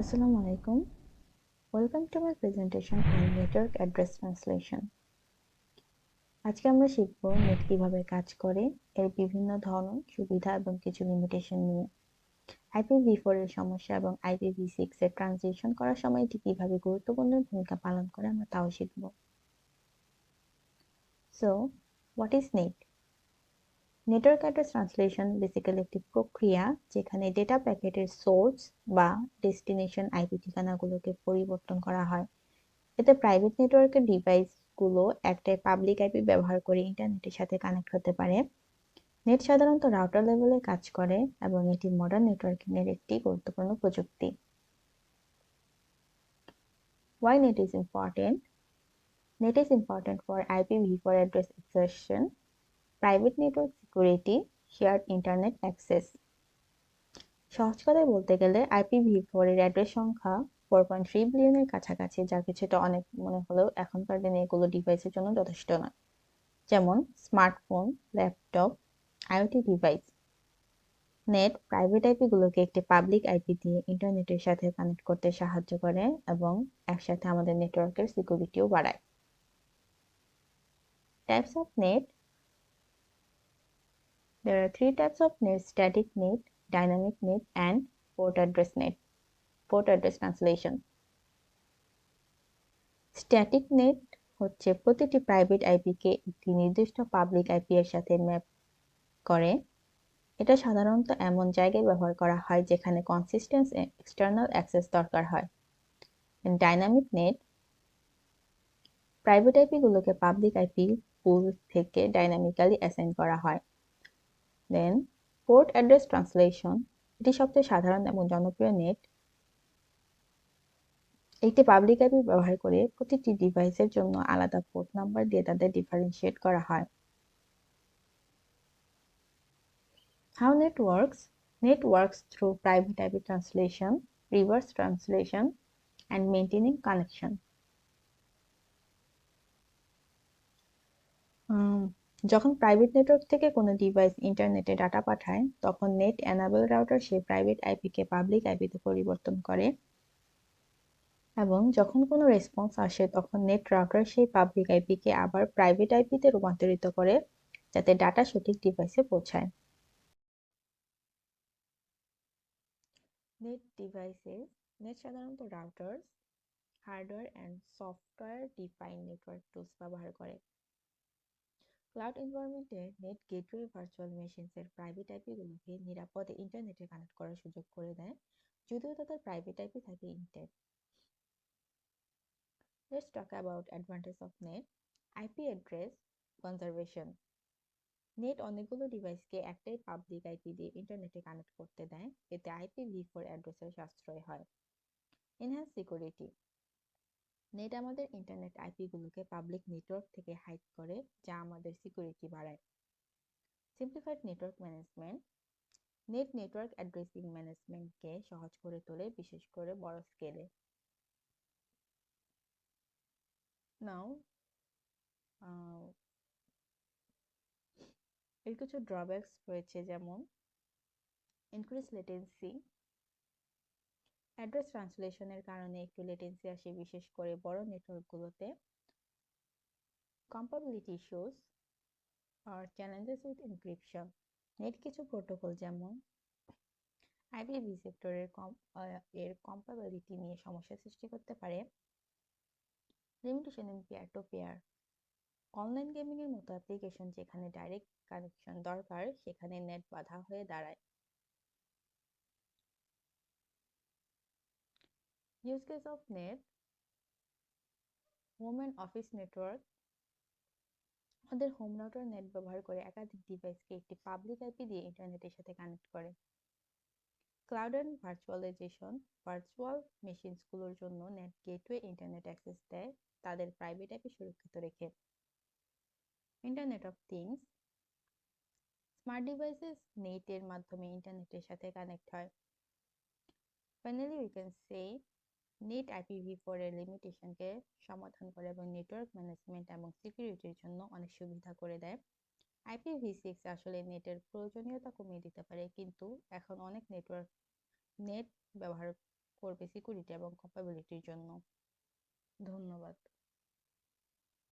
Assalamu alaikum. Welcome to my presentation on network address translation. আজকে আমরা শিখব net কিভাবে কাজ করে, এর বিভিন্ন ধরন, সুবিধা এবং কিছু লিমিটেশন নিয়ে। IPv4 এর সমস্যা এবং IPv6 এর ট্রানজিশন করার সময় এটি কিভাবে গুরুত্বপূর্ণ ভূমিকা পালন করে আমরা তাও শিখব। So, what is NAT? Network address translation basically একটি প্রক্রিয়া যেখানে ডেটা প্যাকেটের সোর্স বা ডেস্টিনেশন আইপি ঠিকানাগুলোকে পরিবর্তন করা হয়। এতে প্রাইভেট নেটওয়ার্কের ডিভাইসগুলো একটা পাবলিক আইপি ব্যবহার করে ইন্টারনেটের সাথে কানেক্ট হতে পারে। নেট সাধারণত রাউটার লেভেলে কাজ করে এবং এটি মডার্ন নেটওয়ার্কিং এর একটি গুরুত্বপূর্ণ প্রযুক্তি। Why NAT is important? NAT is important for IPv4 address assertion, private network security, shared internet access. সহজ কথায় বলতে গেলে IPv4 এর অ্যাড্রেস সংখ্যা 4.3 বিলিয়নের কাছাকাছি, যা কিছুটা অনেক মনে হলেও এখনকার দিনে এগুলো ডিভাইসের জন্য যথেষ্ট নয়। যেমন smartphone, laptop, IoT device. Net private IP গুলোকে একটি পাবলিক আইপি দিয়ে ইন্টারনেটের সাথে কানেক্ট করতে সাহায্য করে এবং একসাথে আমাদের নেটওয়ার্কের সিকিউরিটিও বাড়ায়। Types of net. There are three types of net: static net, dynamic net, and port address net. Port address translation. Static net হচ্ছে প্রতিটি প্রাইভেট আইপিকে একটি নির্দিষ্ট পাবলিক আইপি এর সাথে ম্যাপ করে। এটা সাধারণত এমন জায়গায় ব্যবহার করা হয় যেখানে কনসিস্টেন্ট এক্সটার্নাল অ্যাক্সেস দরকার হয়। ডাইনামিক নেট প্রাইভেট আইপি গুলোকে পাবলিক আইপি পুল থেকে ডাইনামিক্যালি অ্যাসাইন করা হয়। দেন পোর্ট অ্যাড্রেস ট্রান্সলেশন, এটি সবচেয়ে সাধারণ এবং জনপ্রিয় নেট। একটি পাবলিক আইপি ব্যবহার করে প্রতিটি ডিভাইসের জন্য আলাদা পোর্ট নাম্বার দিয়ে তাদের ডিফারেন্সিয়েট করা হয়। How NAT works? NAT works through private IP translation, reverse translation, and maintaining connection. যখন প্রাইভেট নেটওয়ার্ক থেকে কোনো ডিভাইস ইন্টারনেটে ডাটা পাঠায়, তখন নেট এনাবল রাউটার সেই প্রাইভেট আইপিকে পাবলিক আইপিতে পরিবর্তন করে এবং যখন কোনো রেসপন্স আসে তখন নেট রাউটার সেই পাবলিক আইপিকে আবার প্রাইভেট আইপিতে রূপান্তরিত করে যাতে ডাটা সঠিক ডিভাইসে পৌঁছায়। NAT devices. নেট সাধারণত routers, hardware and software defined network tools ব্যবহার করে। ক্লাউড এনভায়রনমেন্টে নেট গেটওয়ে ভার্চুয়াল মেশিনসের প্রাইভেট আইপিগুলোকে নিরাপদে ইন্টারনেটে কানেক্ট করার সুযোগ করে দেয়, যদিও তাদের প্রাইভেট আইপি থাকে intact. Let's talk about advantage of net. IP address conservation. NAT অনেকগুলো ডিভাইসকে একটাই পাবলিক আইপি দিয়ে ইন্টারনেটে কানেক্ট করতে দেয়, এতে IPv4 অ্যাড্রেসের সাশ্রয় হয়। Enhance security. নেট আমাদের ইন্টারনেট আইপি গুলোকে পাবলিক নেটওয়ার্ক থেকে হাইড করে, যা আমাদের সিকিউরিটি বাড়ায়। Simplified network management. NAT network addressing ম্যানেজমেন্টকে সহজ করে তোলে, বিশেষ করে বড় স্কেলে। নাও এর কিছু ড্রব্যাকস রয়েছে, যেমন ইনক্রিজ লেটেন্সি। অ্যাড্রেস ট্রান্সলেশনের কারণে একটু লেটেন্সি আসে, বিশেষ করে বড় নেটওয়ার্কগুলোতে। কম্পাটিবিলিটি ইস্যুস আর চ্যালেঞ্জেস উইথ এনক্রিপশন। নেট কিছু প্রোটোকল যেমন আইপিভি সেক্টরের এর কম্পাটিবিলিটি নিয়ে সমস্যা সৃষ্টি করতে পারে। Limitation in peer to peer. Online gaming এর মতো অ্যাপ্লিকেশন যেখানে ডাইরেক্ট কানেকশন দরকার, সেখানে নেট বাধা হয়ে দাঁড়ায়। Use case of net. Home and office network. আমাদের হোম রাউটার নেট ব্যবহার করে একাধিক ডিভাইসকে একটি পাবলিক আইপি দিয়ে ইন্টারনেটের সাথে কানেক্ট করে। Cloud and virtualisation. ভার্চুয়াল মেশিনসগুলোর জন্য নেট গেটওয়ে ইন্টারনেট অ্যাক্সেস দেয়, তাদের প্রাইভেট আইপি সুরক্ষিত রেখে। Internet of things. Smart devices নেটের মাধ্যমে ইন্টারনেটের সাথে কানেক্ট হয়। Finally we can say net IPv4 এর লিমিটেশনকে সমাধান করে এবং নেটওয়ার্ক ম্যানেজমেন্ট এবং সিকিউরিটির জন্য অনেক সুবিধা করে দেয়। IPv6 আসলে নেটের প্রয়োজনীয়তা কমিয়ে দিতে পারে, কিন্তু এখন অনেক নেট ব্যবহার করবে সিকিউরিটি এবং কম্পাটিবিলিটির জন্য। ধন্যবাদ।